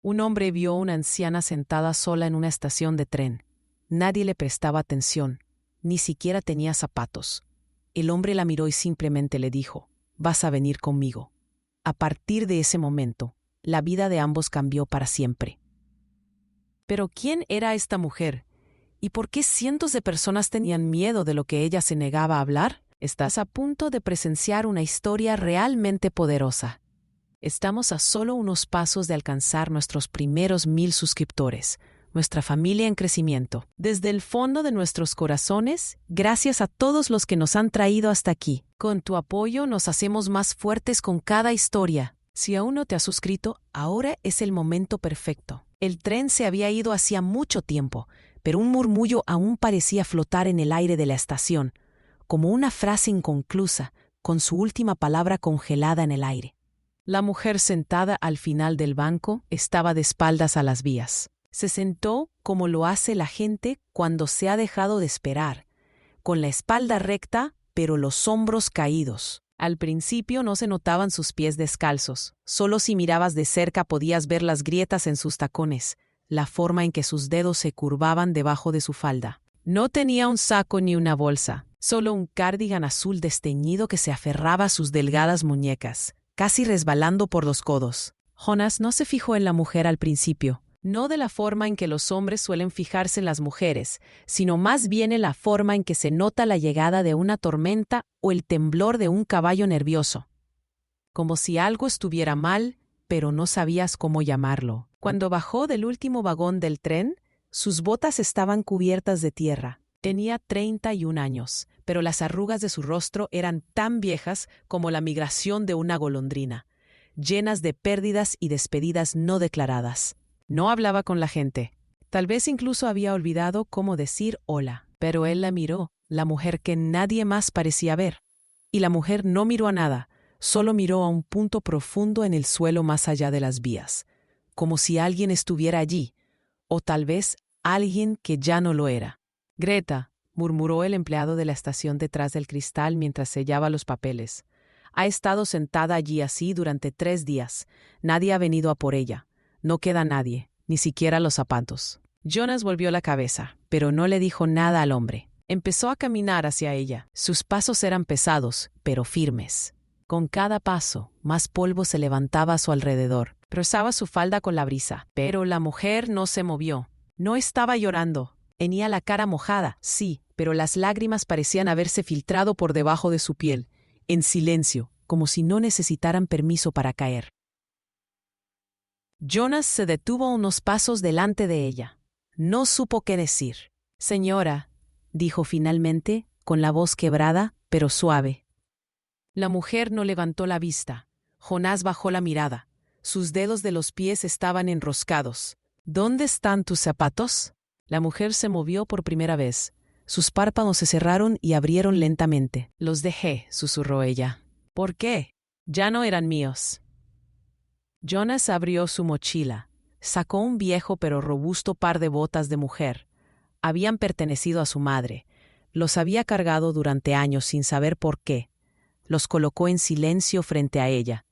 Un hombre vio a una anciana sentada sola en una estación de tren. Nadie le prestaba atención, ni siquiera tenía zapatos. El hombre la miró y simplemente le dijo: «Vas a venir conmigo». A partir de ese momento, la vida de ambos cambió para siempre. Pero ¿quién era esta mujer? ¿Y por qué cientos de personas tenían miedo de lo que ella se negaba a hablar? Estás a punto de presenciar una historia realmente poderosa. Estamos a solo unos pasos de alcanzar nuestros primeros 1000 suscriptores, nuestra familia en crecimiento. Desde el fondo de nuestros corazones, gracias a todos los que nos han traído hasta aquí. Con tu apoyo nos hacemos más fuertes con cada historia. Si aún no te has suscrito, ahora es el momento perfecto. El tren se había ido hacía mucho tiempo, pero un murmullo aún parecía flotar en el aire de la estación, como una frase inconclusa, con su última palabra congelada en el aire. La mujer sentada al final del banco estaba de espaldas a las vías. Se sentó como lo hace la gente cuando se ha dejado de esperar, con la espalda recta, pero los hombros caídos. Al principio no se notaban sus pies descalzos. Solo si mirabas de cerca podías ver las grietas en sus tacones, la forma en que sus dedos se curvaban debajo de su falda. No tenía un saco ni una bolsa, solo un cardigan azul desteñido que se aferraba a sus delgadas muñecas, casi resbalando por los codos. Jonas no se fijó en la mujer al principio, no de la forma en que los hombres suelen fijarse en las mujeres, sino más bien en la forma en que se nota la llegada de una tormenta o el temblor de un caballo nervioso. Como si algo estuviera mal, pero no sabías cómo llamarlo. Cuando bajó del último vagón del tren, sus botas estaban cubiertas de tierra. Tenía 31 años, pero las arrugas de su rostro eran tan viejas como la migración de una golondrina, llenas de pérdidas y despedidas no declaradas. No hablaba con la gente. Tal vez incluso había olvidado cómo decir hola, pero él la miró, la mujer que nadie más parecía ver. Y la mujer no miró a nada, solo miró a un punto profundo en el suelo más allá de las vías, como si alguien estuviera allí, o tal vez alguien que ya no lo era. «Greta», murmuró el empleado de la estación detrás del cristal mientras sellaba los papeles. «Ha estado sentada allí así durante 3 días. Nadie ha venido a por ella. No queda nadie, ni siquiera los zapatos». Jonas volvió la cabeza, pero no le dijo nada al hombre. Empezó a caminar hacia ella. Sus pasos eran pesados, pero firmes. Con cada paso, más polvo se levantaba a su alrededor. Rozaba su falda con la brisa, pero la mujer no se movió. No estaba llorando. Tenía la cara mojada, sí, pero las lágrimas parecían haberse filtrado por debajo de su piel, en silencio, como si no necesitaran permiso para caer. Jonas se detuvo unos pasos delante de ella. No supo qué decir. «Señora», dijo finalmente, con la voz quebrada, pero suave. La mujer no levantó la vista. Jonás bajó la mirada. Sus dedos de los pies estaban enroscados. «¿Dónde están tus zapatos?». La mujer se movió por primera vez. Sus párpados se cerraron y abrieron lentamente. «Los dejé», susurró ella. «¿Por qué?» «Ya no eran míos». Jonas abrió su mochila. Sacó un viejo pero robusto par de botas de mujer. Habían pertenecido a su madre. Los había cargado durante años sin saber por qué. Los colocó en silencio frente a ella.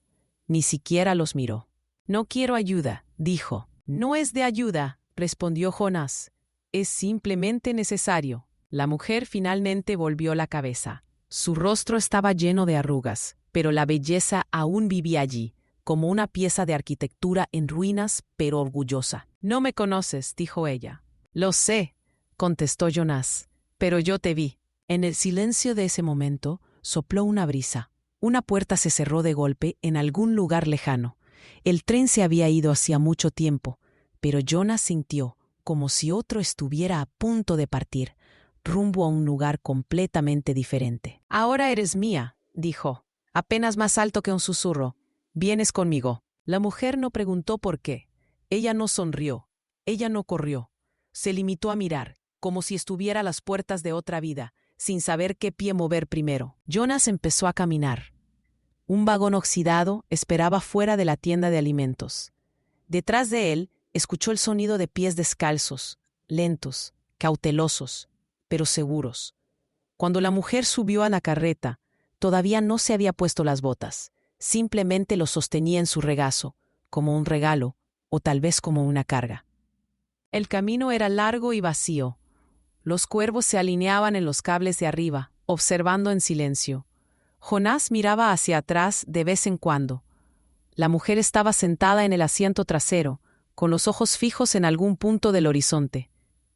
Ni siquiera los miró. «No quiero ayuda», dijo. «No es de ayuda», respondió Jonas. «Es simplemente necesario». La mujer finalmente volvió la cabeza. Su rostro estaba lleno de arrugas, pero la belleza aún vivía allí, como una pieza de arquitectura en ruinas, pero orgullosa. «No me conoces», dijo ella. «Lo sé», contestó Jonas, «pero yo te vi». En el silencio de ese momento, sopló una brisa. Una puerta se cerró de golpe en algún lugar lejano. El tren se había ido hacía mucho tiempo, pero Jonas sintió como si otro estuviera a punto de partir, rumbo a un lugar completamente diferente. «Ahora eres mía», dijo, apenas más alto que un susurro. «Vienes conmigo». La mujer no preguntó por qué. Ella no sonrió. Ella no corrió. Se limitó a mirar, como si estuviera a las puertas de otra vida, sin saber qué pie mover primero. Jonas empezó a caminar. Un vagón oxidado esperaba fuera de la tienda de alimentos. Detrás de él, escuchó el sonido de pies descalzos, lentos, cautelosos, pero seguros. Cuando la mujer subió a la carreta, todavía no se había puesto las botas. Simplemente lo sostenía en su regazo, como un regalo o tal vez como una carga. El camino era largo y vacío. Los cuervos se alineaban en los cables de arriba, observando en silencio. Jonás miraba hacia atrás de vez en cuando. La mujer estaba sentada en el asiento trasero, con los ojos fijos en algún punto del horizonte.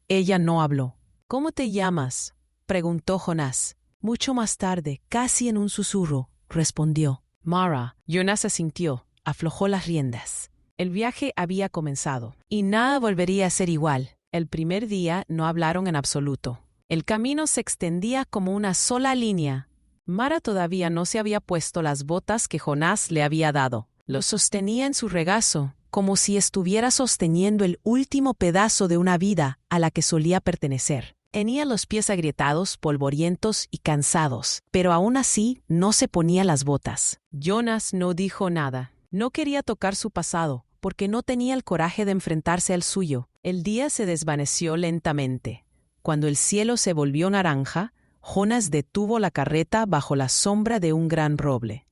Ella no habló. «¿Cómo te llamas?», preguntó Jonás. Mucho más tarde, casi en un susurro, respondió. «Mara». Jonás asintió, aflojó las riendas. El viaje había comenzado, y nada volvería a ser igual. El primer día no hablaron en absoluto. El camino se extendía como una sola línea. Mara todavía no se había puesto las botas que Jonás le había dado. Los sostenía en su regazo, como si estuviera sosteniendo el último pedazo de una vida a la que solía pertenecer. Tenía los pies agrietados, polvorientos y cansados, pero aún así no se ponía las botas. Jonás no dijo nada. No quería tocar su pasado, porque no tenía el coraje de enfrentarse al suyo. El día se desvaneció lentamente. Cuando el cielo se volvió naranja, Jonás detuvo la carreta bajo la sombra de un gran roble.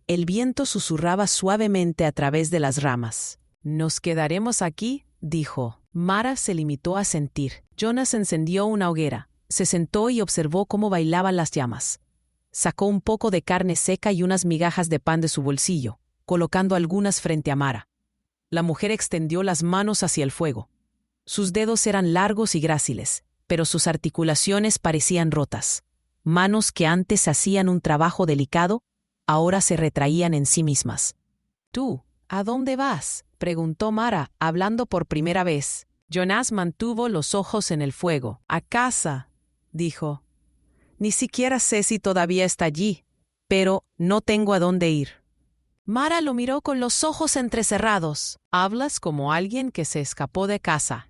El viento susurraba suavemente a través de las ramas. «Nos quedaremos aquí», dijo. Mara se limitó a sentir. Jonás encendió una hoguera, se sentó y observó cómo bailaban las llamas. Sacó un poco de carne seca y unas migajas de pan de su bolsillo, colocando algunas frente a Mara. La mujer extendió las manos hacia el fuego. Sus dedos eran largos y gráciles, pero sus articulaciones parecían rotas. Manos que antes hacían un trabajo delicado, ahora se retraían en sí mismas. «¿Tú, a dónde vas?», preguntó Mara, hablando por primera vez. Jonás mantuvo los ojos en el fuego. «A casa», dijo. «Ni siquiera sé si todavía está allí, pero no tengo a dónde ir». Mara lo miró con los ojos entrecerrados. «Hablas como alguien que se escapó de casa».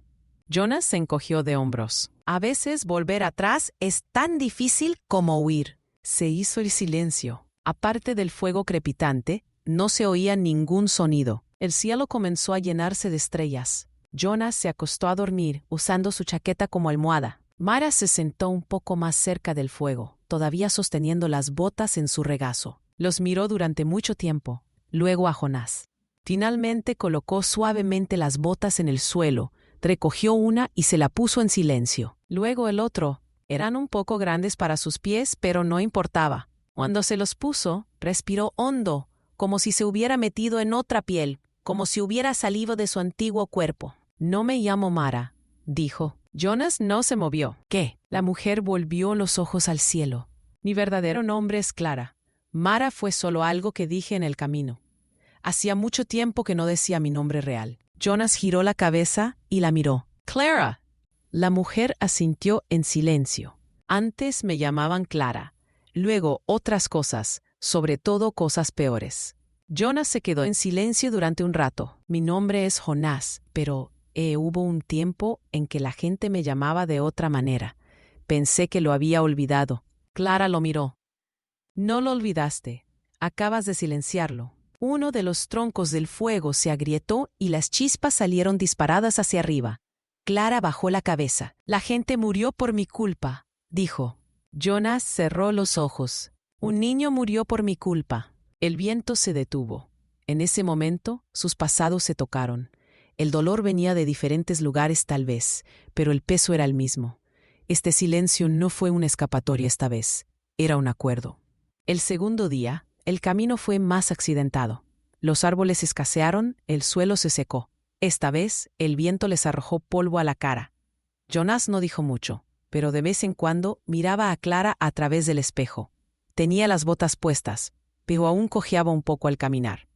Jonás se encogió de hombros. «A veces volver atrás es tan difícil como huir». Se hizo el silencio. Aparte del fuego crepitante, no se oía ningún sonido. El cielo comenzó a llenarse de estrellas. Jonás se acostó a dormir, usando su chaqueta como almohada. Mara se sentó un poco más cerca del fuego, todavía sosteniendo las botas en su regazo. Los miró durante mucho tiempo, luego a Jonás. Finalmente colocó suavemente las botas en el suelo, recogió una y se la puso en silencio. Luego el otro. Eran un poco grandes para sus pies, pero no importaba. Cuando se los puso, respiró hondo, como si se hubiera metido en otra piel, como si hubiera salido de su antiguo cuerpo. «No me llamo Mara», dijo. Jonás no se movió. «¿Qué?». La mujer volvió los ojos al cielo. «Mi verdadero nombre es Clara. Mara fue solo algo que dije en el camino. Hacía mucho tiempo que no decía mi nombre real». Jonás giró la cabeza y la miró. «Clara». La mujer asintió en silencio. «Antes me llamaban Clara, luego otras cosas, sobre todo cosas peores». Jonás se quedó en silencio durante un rato. «Mi nombre es Jonás, pero hubo un tiempo en que la gente me llamaba de otra manera. Pensé que lo había olvidado». Clara lo miró. «No lo olvidaste. Acabas de silenciarlo». Uno de los troncos del fuego se agrietó y las chispas salieron disparadas hacia arriba. Clara bajó la cabeza. «La gente murió por mi culpa», dijo. Jonás cerró los ojos. «Un niño murió por mi culpa». El viento se detuvo. En ese momento, sus pasados se tocaron. El dolor venía de diferentes lugares tal vez, pero el peso era el mismo. Este silencio no fue una escapatoria esta vez, era un acuerdo. El segundo día, el camino fue más accidentado. Los árboles escasearon, el suelo se secó. Esta vez, el viento les arrojó polvo a la cara. Jonás no dijo mucho, pero de vez en cuando miraba a Clara a través del espejo. Tenía las botas puestas, pero aún cojeaba un poco al caminar.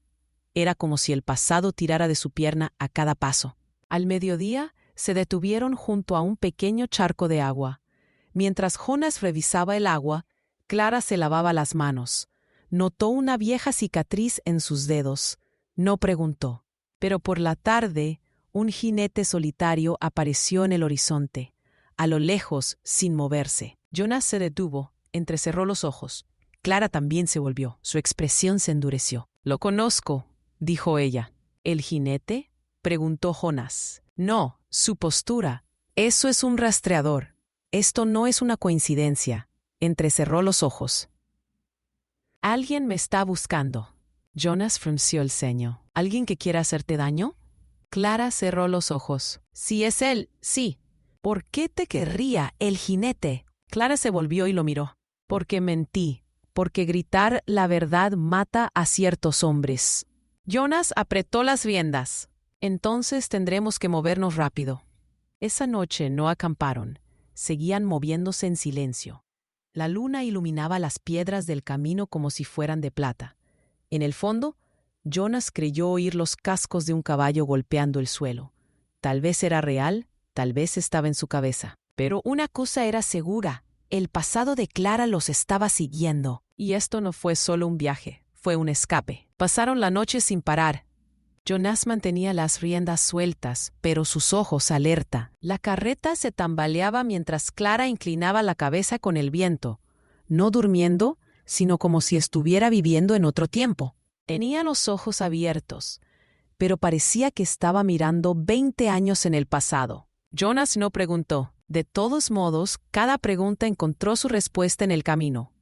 Era como si el pasado tirara de su pierna a cada paso. Al mediodía, se detuvieron junto a un pequeño charco de agua. Mientras Jonás revisaba el agua, Clara se lavaba las manos. Notó una vieja cicatriz en sus dedos. No preguntó. Pero por la tarde, un jinete solitario apareció en el horizonte, a lo lejos, sin moverse. Jonás se detuvo, entrecerró los ojos. Clara también se volvió. Su expresión se endureció. «Lo conozco», dijo ella. «¿El jinete?», preguntó Jonás. «No, su postura. Eso es un rastreador. Esto no es una coincidencia». Entrecerró los ojos. «Alguien me está buscando». Jonás frunció el ceño. «¿Alguien que quiera hacerte daño?». Clara cerró los ojos. Si es él, sí. ¿Por qué te querría el jinete? Clara se volvió y lo miró. Porque mentí. Porque gritar la verdad mata a ciertos hombres. Jonas apretó las riendas. Entonces tendremos que movernos rápido. Esa noche no acamparon. Seguían moviéndose en silencio. La luna iluminaba las piedras del camino como si fueran de plata. En el fondo, Jonas creyó oír los cascos de un caballo golpeando el suelo. Tal vez era real, tal vez estaba en su cabeza. Pero una cosa era segura. El pasado de Clara los estaba siguiendo. Y esto no fue solo un viaje, fue un escape. Pasaron la noche sin parar. Jonas mantenía las riendas sueltas, pero sus ojos alerta. La carreta se tambaleaba mientras Clara inclinaba la cabeza con el viento, no durmiendo, sino como si estuviera viviendo en otro tiempo. Tenía los ojos abiertos, pero parecía que estaba mirando 20 años en el pasado. Jonas no preguntó. De todos modos, cada pregunta encontró su respuesta en el camino.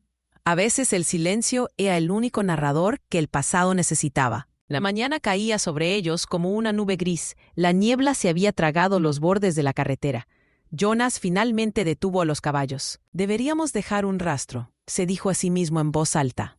A veces el silencio era el único narrador que el pasado necesitaba. La mañana caía sobre ellos como una nube gris. La niebla se había tragado los bordes de la carretera. Jonas finalmente detuvo a los caballos. «Deberíamos dejar un rastro», se dijo a sí mismo en voz alta.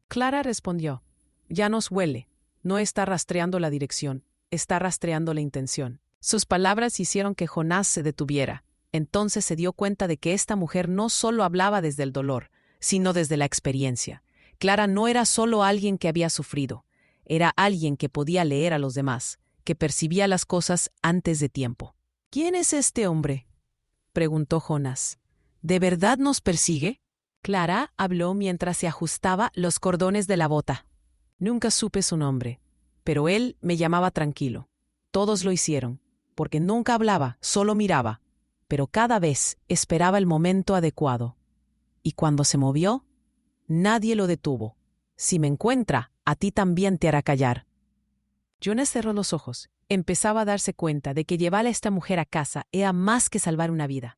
Clara respondió. «Ya nos huele. No está rastreando la dirección, está rastreando la intención». Sus palabras hicieron que Jonas se detuviera. Entonces se dio cuenta de que esta mujer no solo hablaba desde el dolor, sino desde la experiencia. Clara no era solo alguien que había sufrido. Era alguien que podía leer a los demás, que percibía las cosas antes de tiempo. «¿Quién es este hombre?», preguntó Jonas. «¿De verdad nos persigue?». Clara habló mientras se ajustaba los cordones de la bota. «Nunca supe su nombre, pero él me llamaba tranquilo. Todos lo hicieron, porque nunca hablaba, solo miraba, pero cada vez esperaba el momento adecuado. Y cuando se movió, nadie lo detuvo. Si me encuentra, a ti también te hará callar». Jonas cerró los ojos. Empezaba a darse cuenta de que llevar a esta mujer a casa era más que salvar una vida.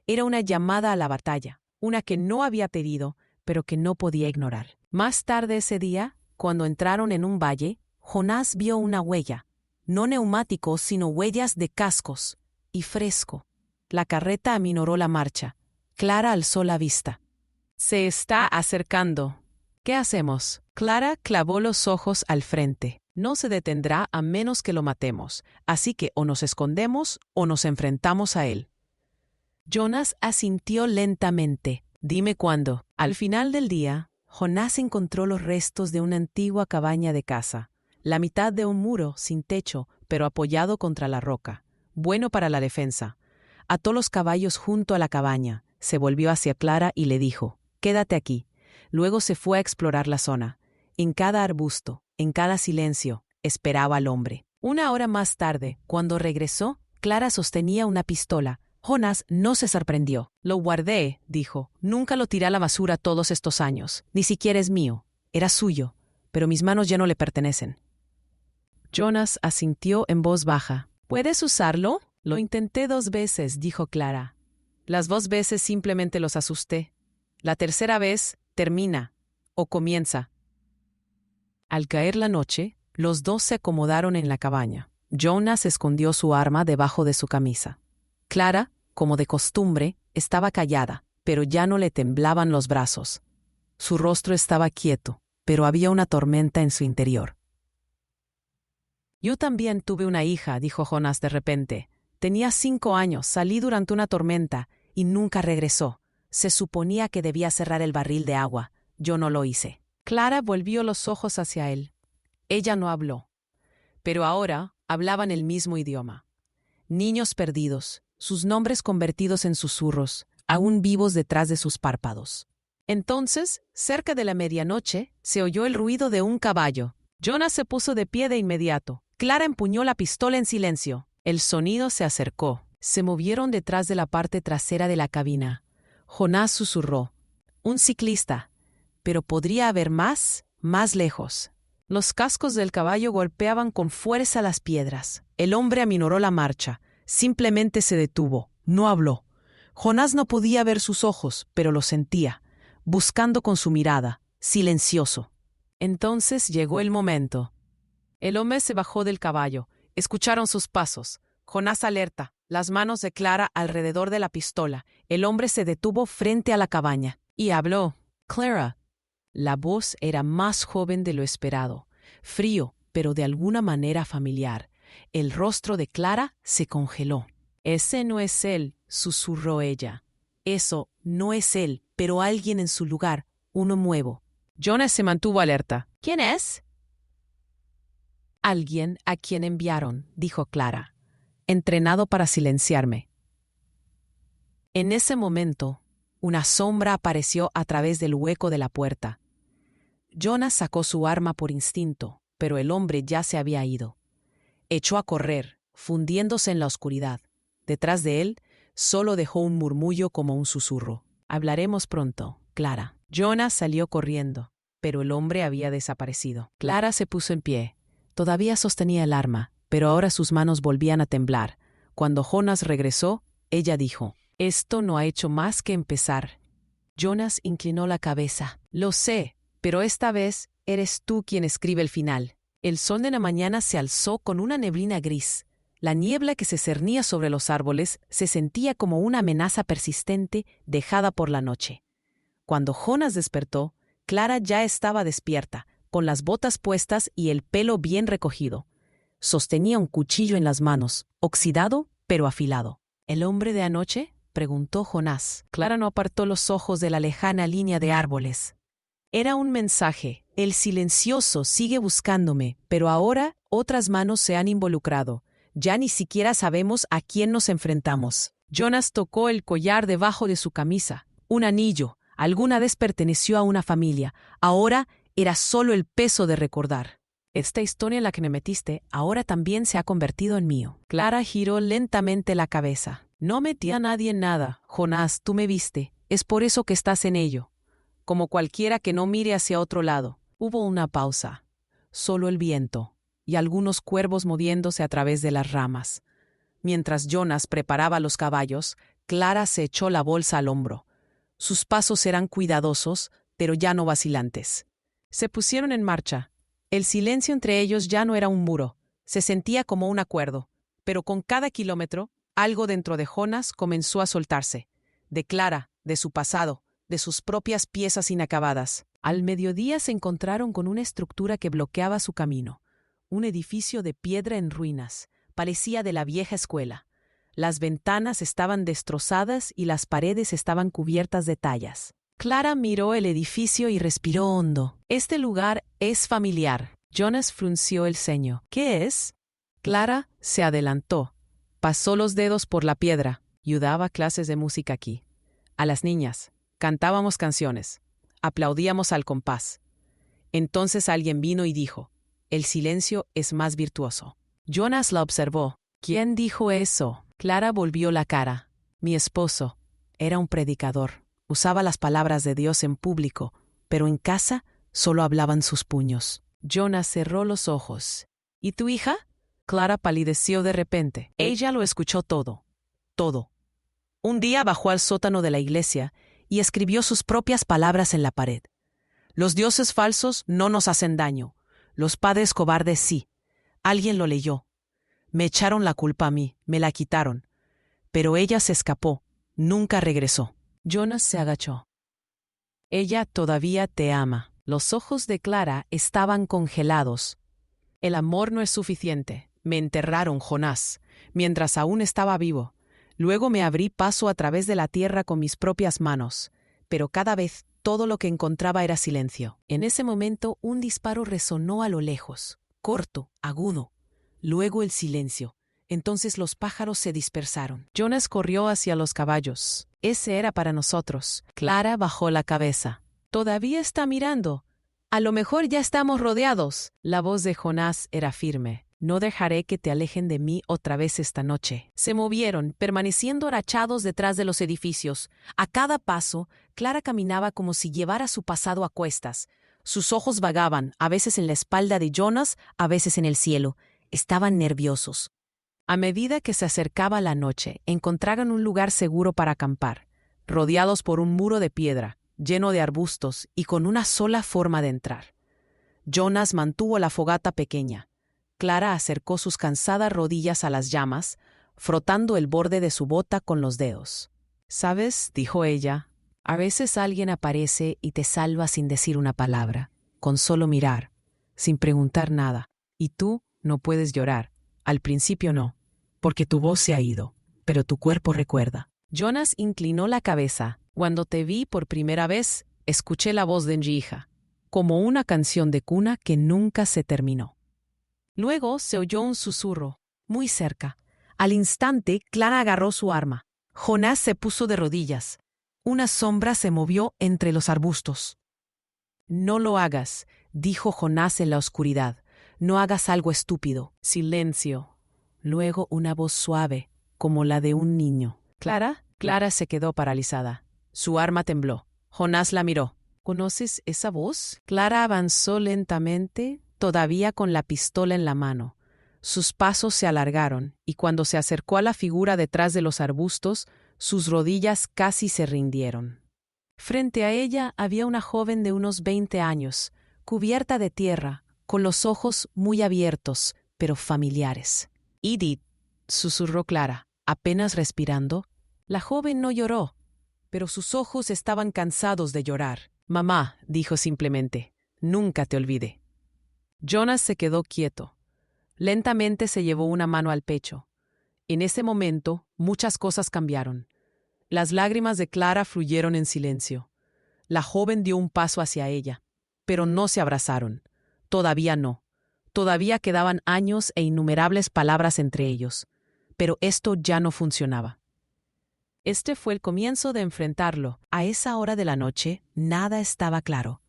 Era una llamada a la batalla, una que no había pedido, pero que no podía ignorar. Más tarde ese día, cuando entraron en un valle, Jonas vio una huella. No neumáticos, sino huellas de cascos. Y fresco. La carreta aminoró la marcha. Clara alzó la vista. «Se está acercando. ¿Qué hacemos?». Clara clavó los ojos al frente. «No se detendrá a menos que lo matemos, así que o nos escondemos o nos enfrentamos a él». Jonas asintió lentamente. «Dime cuándo». Al final del día, Jonas encontró los restos de una antigua cabaña de caza. La mitad de un muro sin techo, pero apoyado contra la roca. Bueno para la defensa. Ató los caballos junto a la cabaña. Se volvió hacia Clara y le dijo: «Quédate aquí». Luego se fue a explorar la zona. En cada arbusto, en cada silencio, esperaba al hombre. Una hora más tarde, cuando regresó, Clara sostenía una pistola. Jonas no se sorprendió. «Lo guardé», dijo. «Nunca lo tiré a la basura todos estos años. Ni siquiera es mío. Era suyo, pero mis manos ya no le pertenecen». Jonas asintió en voz baja. «¿Puedes usarlo?». «Lo intenté 2 veces», dijo Clara. «Las 2 veces simplemente los asusté. La tercera vez termina o comienza». Al caer la noche, los dos se acomodaron en la cabaña. Jonas escondió su arma debajo de su camisa. Clara, como de costumbre, estaba callada, pero ya no le temblaban los brazos. Su rostro estaba quieto, pero había una tormenta en su interior. «Yo también tuve una hija», dijo Jonas de repente. «Tenía 5 años, salí durante una tormenta y nunca regresó. Se suponía que debía cerrar el barril de agua. Yo no lo hice». Clara volvió los ojos hacia él. Ella no habló, pero ahora hablaban el mismo idioma. Niños perdidos, sus nombres convertidos en susurros, aún vivos detrás de sus párpados. Entonces, cerca de la medianoche, se oyó el ruido de un caballo. Jonas se puso de pie de inmediato. Clara empuñó la pistola en silencio. El sonido se acercó. Se movieron detrás de la parte trasera de la cabina. Jonas susurró: «Un ciclista. Pero podría haber más lejos». Los cascos del caballo golpeaban con fuerza las piedras. El hombre aminoró la marcha. Simplemente se detuvo. No habló. Jonas no podía ver sus ojos, pero los sentía, buscando con su mirada, silencioso. Entonces llegó el momento. El hombre se bajó del caballo, Escucharon sus pasos. Jonás alerta, las manos de Clara alrededor de la pistola. El hombre se detuvo frente a la cabaña y habló. Clara. La voz era más joven de lo esperado, frío, pero de alguna manera familiar. El rostro de Clara se congeló. Ese no es él, susurró ella. Eso no es él, pero alguien en su lugar, uno nuevo. Jonas se mantuvo alerta. ¿Quién es? Alguien a quien enviaron, dijo Clara, entrenado para silenciarme. En ese momento, una sombra apareció a través del hueco de la puerta. Jonas sacó su arma por instinto, pero el hombre ya se había ido. Echó a correr, fundiéndose en la oscuridad. Detrás de él, solo dejó un murmullo como un susurro. Hablaremos pronto, Clara. Jonas salió corriendo, pero el hombre había desaparecido. Clara se puso en pie. Todavía sostenía el arma, pero ahora sus manos volvían a temblar. Cuando Jonas regresó, ella dijo, «Esto no ha hecho más que empezar». Jonas inclinó la cabeza. «Lo sé, pero esta vez eres tú quien escribe el final». El sol de la mañana se alzó con una neblina gris. La niebla que se cernía sobre los árboles se sentía como una amenaza persistente dejada por la noche. Cuando Jonas despertó, Clara ya estaba despierta, con las botas puestas y el pelo bien recogido. Sostenía un cuchillo en las manos, oxidado pero afilado. ¿El hombre de anoche?, preguntó Jonás. Clara no apartó los ojos de la lejana línea de árboles. Era un mensaje. El silencioso sigue buscándome, pero ahora otras manos se han involucrado. Ya ni siquiera sabemos a quién nos enfrentamos. Jonas tocó el collar debajo de su camisa. Un anillo. Alguna vez perteneció a una familia. Ahora era solo el peso de recordar. Esta historia en la que me metiste ahora también se ha convertido en mío. Clara giró lentamente la cabeza. No metí a nadie en nada. Jonás, tú me viste. Es por eso que estás en ello. Como cualquiera que no mire hacia otro lado. Hubo una pausa. Solo el viento y algunos cuervos moviéndose a través de las ramas. Mientras Jonas preparaba los caballos, Clara se echó la bolsa al hombro. Sus pasos eran cuidadosos, pero ya no vacilantes. Se pusieron en marcha. El silencio entre ellos ya no era un muro. Se sentía como un acuerdo. Pero con cada kilómetro, algo dentro de Jonas comenzó a soltarse. De Clara, de su pasado, de sus propias piezas inacabadas. Al mediodía se encontraron con una estructura que bloqueaba su camino. Un edificio de piedra en ruinas. Parecía de la vieja escuela. Las ventanas estaban destrozadas y las paredes estaban cubiertas de tallas. Clara miró el edificio y respiró hondo. Este lugar es familiar. Jonas frunció el ceño. ¿Qué es? Clara se adelantó. Pasó los dedos por la piedra. Yo daba clases de música aquí. A las niñas. Cantábamos canciones. Aplaudíamos al compás. Entonces alguien vino y dijo, «El silencio es más virtuoso». Jonas la observó. «¿Quién dijo eso?» Clara volvió la cara. «Mi esposo. Era un predicador. Usaba las palabras de Dios en público, pero en casa solo hablaban sus puños». Jonas cerró los ojos. «¿Y tu hija?» Clara palideció de repente. Ella lo escuchó todo. Todo. Un día bajó al sótano de la iglesia y escribió sus propias palabras en la pared. «Los dioses falsos no nos hacen daño. Los padres cobardes sí». Alguien lo leyó. Me echaron la culpa a mí, me la quitaron. Pero ella se escapó, nunca regresó. Jonas se agachó. «Ella todavía te ama». Los ojos de Clara estaban congelados. «El amor no es suficiente. Me enterraron, Jonás, mientras aún estaba vivo. Luego me abrí paso a través de la tierra con mis propias manos, pero cada vez todo lo que encontraba era silencio». En ese momento un disparo resonó a lo lejos, corto, agudo. Luego el silencio. Entonces los pájaros se dispersaron. Jonas corrió hacia los caballos. Ese era para nosotros. Clara bajó la cabeza. «Todavía está mirando. A lo mejor ya estamos rodeados». La voz de Jonás era firme. «No dejaré que te alejen de mí otra vez esta noche». Se movieron, permaneciendo agachados detrás de los edificios. A cada paso, Clara caminaba como si llevara su pasado a cuestas. Sus ojos vagaban, a veces en la espalda de Jonas, a veces en el cielo. Estaban nerviosos. A medida que se acercaba la noche, encontraron un lugar seguro para acampar, rodeados por un muro de piedra, lleno de arbustos y con una sola forma de entrar. Jonas mantuvo la fogata pequeña. Clara acercó sus cansadas rodillas a las llamas, frotando el borde de su bota con los dedos. «¿Sabes?», dijo ella, «a veces alguien aparece y te salva sin decir una palabra, con solo mirar, sin preguntar nada. Y tú no puedes llorar. Al principio no, porque tu voz se ha ido, pero tu cuerpo recuerda». Jonas inclinó la cabeza. «Cuando te vi por primera vez, escuché la voz de mi hija, como una canción de cuna que nunca se terminó». Luego se oyó un susurro, muy cerca. Al instante, Clara agarró su arma. Jonás se puso de rodillas. Una sombra se movió entre los arbustos. «No lo hagas», dijo Jonás en la oscuridad. «No hagas algo estúpido». Silencio. Luego una voz suave, como la de un niño. «¿Clara?». Clara se quedó paralizada. Su arma tembló. Jonás la miró. «¿Conoces esa voz?». Clara avanzó lentamente, todavía con la pistola en la mano. Sus pasos se alargaron, y cuando se acercó a la figura detrás de los arbustos, sus rodillas casi se rindieron. Frente a ella había una joven de unos 20 años, cubierta de tierra, con los ojos muy abiertos, pero familiares. «Edith», susurró Clara, apenas respirando. La joven no lloró, pero sus ojos estaban cansados de llorar. «Mamá», dijo simplemente, «nunca te olvidé». Jonas se quedó quieto. Lentamente se llevó una mano al pecho. En ese momento, muchas cosas cambiaron. Las lágrimas de Clara fluyeron en silencio. La joven dio un paso hacia ella, pero no se abrazaron. Todavía no. Todavía quedaban años e innumerables palabras entre ellos. Pero esto ya no funcionaba. Este fue el comienzo de enfrentarlo. A esa hora de la noche, nada estaba claro.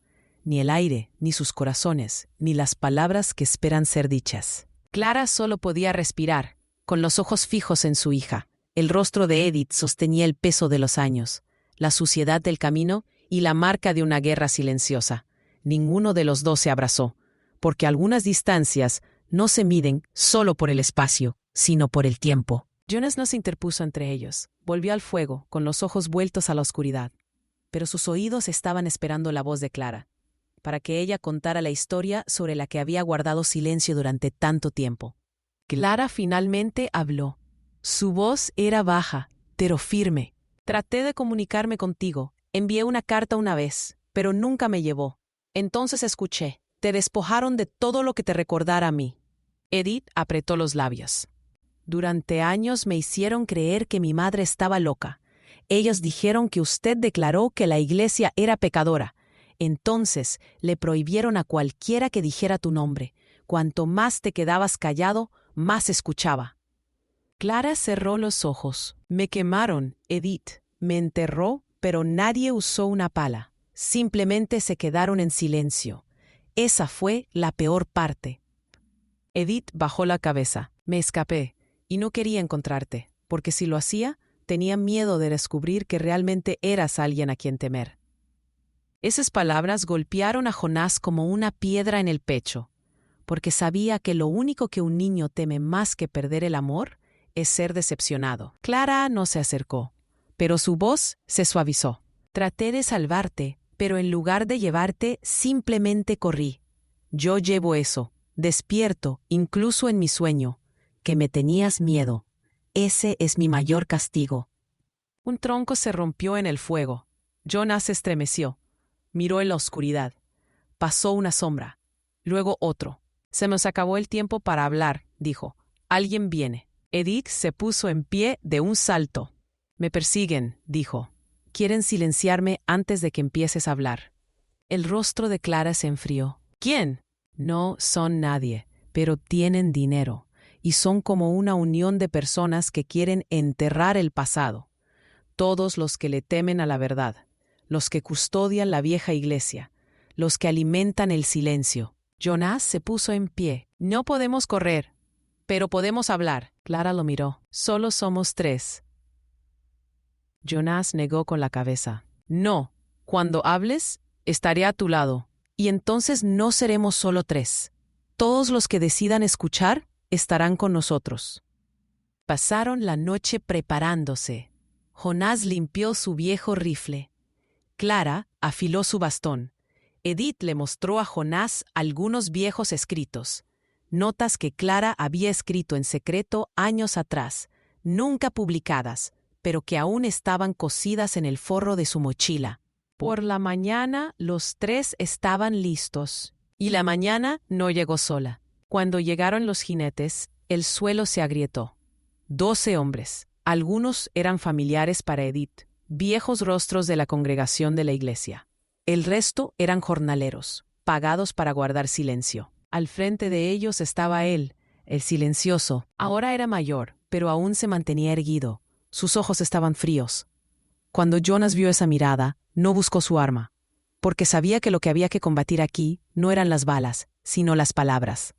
Ni el aire, ni sus corazones, ni las palabras que esperan ser dichas. Clara solo podía respirar, con los ojos fijos en su hija. El rostro de Edith sostenía el peso de los años, la suciedad del camino y la marca de una guerra silenciosa. Ninguno de los dos se abrazó, porque algunas distancias no se miden solo por el espacio, sino por el tiempo. Jonas no se interpuso entre ellos. Volvió al fuego, con los ojos vueltos a la oscuridad. Pero sus oídos estaban esperando la voz de Clara, para que ella contara la historia sobre la que había guardado silencio durante tanto tiempo. Clara finalmente habló. Su voz era baja, pero firme. «Traté de comunicarme contigo. Envié una carta una vez, pero nunca me llevó. Entonces escuché. Te despojaron de todo lo que te recordara a mí». Edith apretó los labios. «Durante años me hicieron creer que mi madre estaba loca. Ellos dijeron que usted declaró que la iglesia era pecadora. Entonces le prohibieron a cualquiera que dijera tu nombre. Cuanto más te quedabas callado, más escuchaba». Clara cerró los ojos. «Me quemaron, Edith. Me enterró, pero nadie usó una pala. Simplemente se quedaron en silencio. Esa fue la peor parte». Edith bajó la cabeza. «Me escapé, y no quería encontrarte, porque si lo hacía, tenía miedo de descubrir que realmente eras alguien a quien temer». Esas palabras golpearon a Jonás como una piedra en el pecho, porque sabía que lo único que un niño teme más que perder el amor es ser decepcionado. Clara no se acercó, pero su voz se suavizó. «Traté de salvarte, pero en lugar de llevarte, simplemente corrí. Yo llevo eso, despierto, incluso en mi sueño, que me tenías miedo. Ese es mi mayor castigo». Un tronco se rompió en el fuego. Jonas se estremeció. Miró en la oscuridad. Pasó una sombra. Luego otro. «Se nos acabó el tiempo para hablar», dijo. «Alguien viene». Edith se puso en pie de un salto. «Me persiguen», dijo. «Quieren silenciarme antes de que empieces a hablar». El rostro de Clara se enfrió. «¿Quién?». «No son nadie, pero tienen dinero, y son como una unión de personas que quieren enterrar el pasado. Todos los que le temen a la verdad, los que custodian la vieja iglesia, los que alimentan el silencio». Jonás se puso en pie. «No podemos correr, pero podemos hablar». Clara lo miró. «Solo somos 3». Jonás negó con la cabeza. «No, cuando hables, estaré a tu lado, y entonces no seremos solo 3. Todos los que decidan escuchar estarán con nosotros». Pasaron la noche preparándose. Jonás limpió su viejo rifle. Clara afiló su bastón. Edith le mostró a Jonás algunos viejos escritos. notas que Clara había escrito en secreto años atrás, nunca publicadas, pero que aún estaban cosidas en el forro de su mochila. Por la mañana los tres estaban listos, y la mañana no llegó sola. Cuando llegaron los jinetes, el suelo se agrietó. 12 hombres. Algunos eran familiares para Edith, viejos rostros de la congregación de la iglesia. El resto eran jornaleros, pagados para guardar silencio. Al frente de ellos estaba él, el silencioso. Ahora era mayor, pero aún se mantenía erguido. Sus ojos estaban fríos. Cuando Jonas vio esa mirada, no buscó su arma, porque sabía que lo que había que combatir aquí no eran las balas, sino las palabras.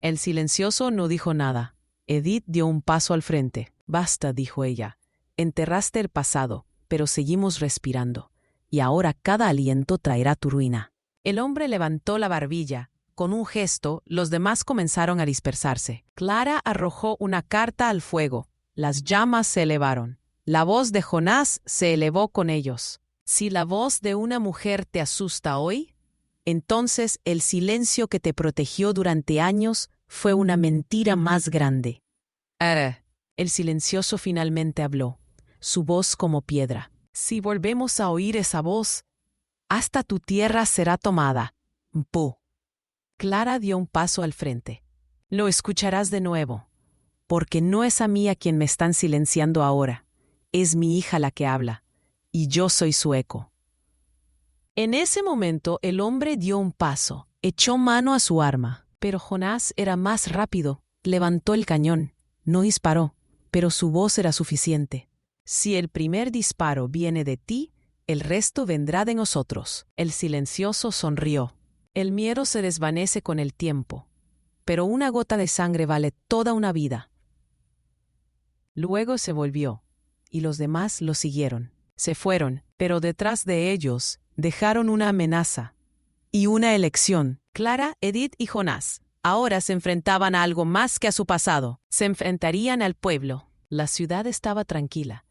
El silencioso no dijo nada. Edith dio un paso al frente. «Basta», dijo ella. «Enterraste el pasado, pero seguimos respirando. Y ahora cada aliento traerá tu ruina». El hombre levantó la barbilla. Con un gesto, los demás comenzaron a dispersarse. Clara arrojó una carta al fuego. Las llamas se elevaron. La voz de Jonás se elevó con ellos. Si la voz de una mujer te asusta hoy, entonces el silencio que te protegió durante años fue una mentira más grande. El silencioso finalmente habló, su voz como piedra. Si volvemos a oír esa voz, hasta tu tierra será tomada. Puh. Clara dio un paso al frente. Lo escucharás de nuevo, porque no es a mí a quien me están silenciando ahora. Es mi hija la que habla, y yo soy su eco. En ese momento el hombre dio un paso, echó mano a su arma, pero Jonás era más rápido, levantó el cañón, no disparó, pero su voz era suficiente. Si el primer disparo viene de ti, el resto vendrá de nosotros. El silencioso sonrió. El miedo se desvanece con el tiempo, pero una gota de sangre vale toda una vida. Luego se volvió, y los demás lo siguieron. Se fueron, pero detrás de ellos dejaron una amenaza y una elección. Clara, Edith y Jonás ahora se enfrentaban a algo más que a su pasado. Se enfrentarían al pueblo. La ciudad estaba tranquila,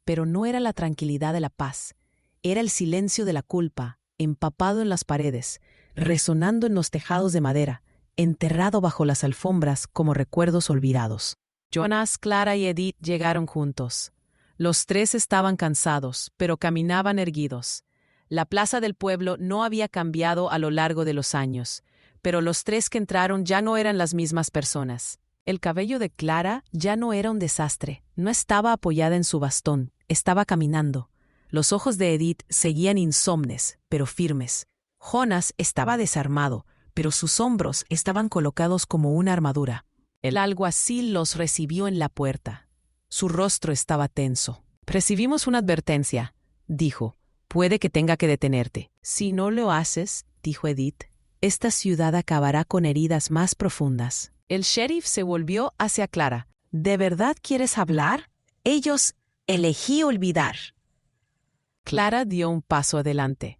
pero no era la tranquilidad de la paz. Era el silencio de la culpa, empapado en las paredes, resonando en los tejados de madera, enterrado bajo las alfombras como recuerdos olvidados. Jonás, Clara y Edith llegaron juntos. Los tres estaban cansados, pero caminaban erguidos. La plaza del pueblo no había cambiado a lo largo de los años, pero los tres que entraron ya no eran las mismas personas. El cabello de Clara ya no era un desastre, no estaba apoyada en su bastón, estaba caminando. Los ojos de Edith seguían insomnes, pero firmes. Jonás estaba desarmado, pero sus hombros estaban colocados como una armadura. El alguacil los recibió en la puerta. Su rostro estaba tenso. «Recibimos una advertencia», dijo. «Puede que tenga que detenerte». «Si no lo haces», dijo Edith, «esta ciudad acabará con heridas más profundas». El sheriff se volvió hacia Clara. «¿De verdad quieres hablar?» «Ellos elegí olvidar». Clara dio un paso adelante.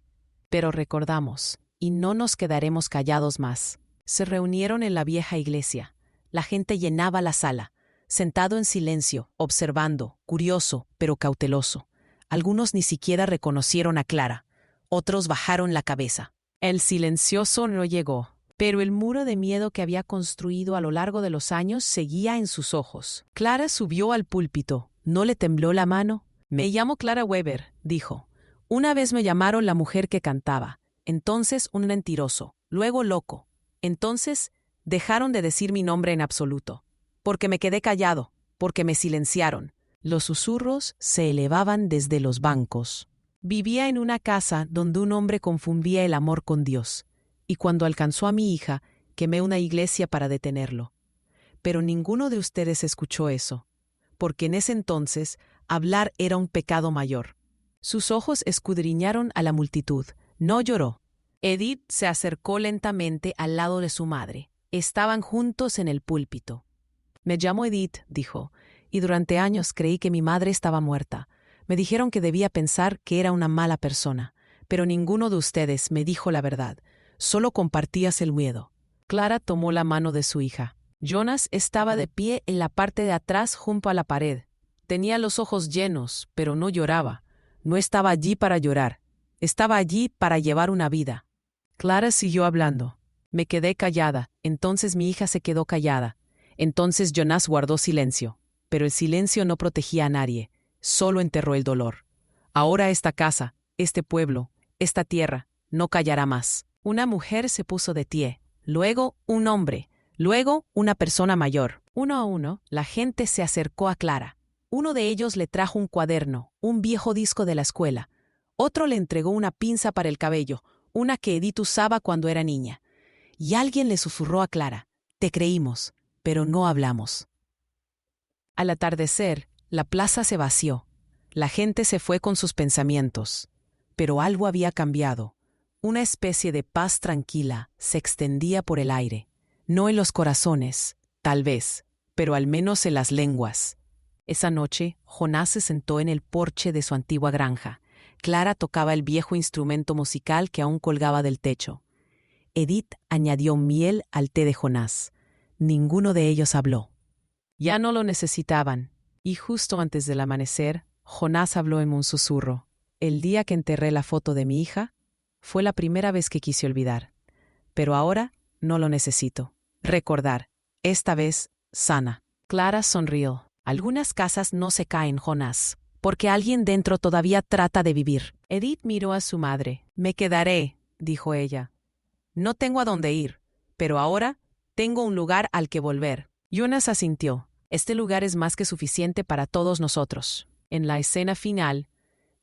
«Pero recordamos, y no nos quedaremos callados más». Se reunieron en la vieja iglesia. La gente llenaba la sala, sentado en silencio, observando, curioso, pero cauteloso. Algunos ni siquiera reconocieron a Clara. Otros bajaron la cabeza. El silencioso no llegó, pero el muro de miedo que había construido a lo largo de los años seguía en sus ojos. Clara subió al púlpito. ¿No le tembló la mano? «Me llamo Clara Weber», dijo. «Una vez me llamaron la mujer que cantaba, entonces un mentiroso, luego loco. Entonces dejaron de decir mi nombre en absoluto, porque me quedé callado, porque me silenciaron». Los susurros se elevaban desde los bancos. «Vivía en una casa donde un hombre confundía el amor con Dios, y cuando alcanzó a mi hija, quemé una iglesia para detenerlo. Pero ninguno de ustedes escuchó eso, porque en ese entonces hablar era un pecado mayor». Sus ojos escudriñaron a la multitud. No lloró. Edith se acercó lentamente al lado de su madre. Estaban juntos en el púlpito. «Me llamo Edith», dijo, «y durante años creí que mi madre estaba muerta. Me dijeron que debía pensar que era una mala persona, pero ninguno de ustedes me dijo la verdad. Solo compartías el miedo». Clara tomó la mano de su hija. Jonas estaba de pie en la parte de atrás junto a la pared. Tenía los ojos llenos, pero no lloraba. No estaba allí para llorar. Estaba allí para llevar una vida. Clara siguió hablando. Me quedé callada, entonces mi hija se quedó callada. Entonces Jonás guardó silencio, pero el silencio no protegía a nadie, solo enterró el dolor. Ahora esta casa, este pueblo, esta tierra, no callará más. Una mujer se puso de pie, luego un hombre, luego una persona mayor. Uno a uno, la gente se acercó a Clara. Uno de ellos le trajo un cuaderno, un viejo disco de la escuela. Otro le entregó una pinza para el cabello, una que Edith usaba cuando era niña. Y alguien le susurró a Clara: «Te creímos, pero no hablamos». Al atardecer, la plaza se vació. La gente se fue con sus pensamientos. Pero algo había cambiado. Una especie de paz tranquila se extendía por el aire. No en los corazones, tal vez, pero al menos en las lenguas. Esa noche, Jonás se sentó en el porche de su antigua granja. Clara tocaba el viejo instrumento musical que aún colgaba del techo. Edith añadió miel al té de Jonás. Ninguno de ellos habló. Ya no lo necesitaban. Y justo antes del amanecer, Jonás habló en un susurro. El día que enterré la foto de mi hija, fue la primera vez que quise olvidar. Pero ahora no lo necesito. Recordar, esta vez, sana. Clara sonrió. Algunas casas no se caen, Jonás, porque alguien dentro todavía trata de vivir. Edith miró a su madre. Me quedaré, dijo ella. No tengo a dónde ir, pero ahora tengo un lugar al que volver. Jonás asintió. Este lugar es más que suficiente para todos nosotros. En la escena final,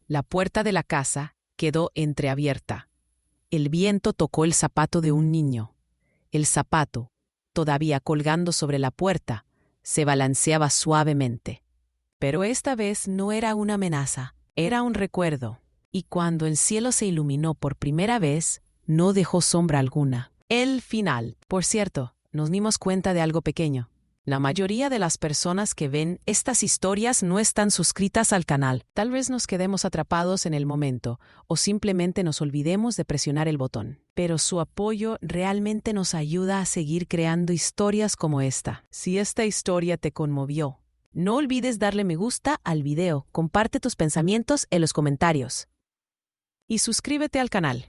la puerta de la casa quedó entreabierta. El viento tocó el zapato de un niño. El zapato, todavía colgando sobre la puerta, se balanceaba suavemente. Pero esta vez no era una amenaza, era un recuerdo. Y cuando el cielo se iluminó por primera vez, no dejó sombra alguna. El final. Por cierto, nos dimos cuenta de algo pequeño. La mayoría de las personas que ven estas historias no están suscritas al canal. Tal vez nos quedemos atrapados en el momento o simplemente nos olvidemos de presionar el botón. Pero su apoyo realmente nos ayuda a seguir creando historias como esta. Si esta historia te conmovió, no olvides darle me gusta al video, comparte tus pensamientos en los comentarios y suscríbete al canal.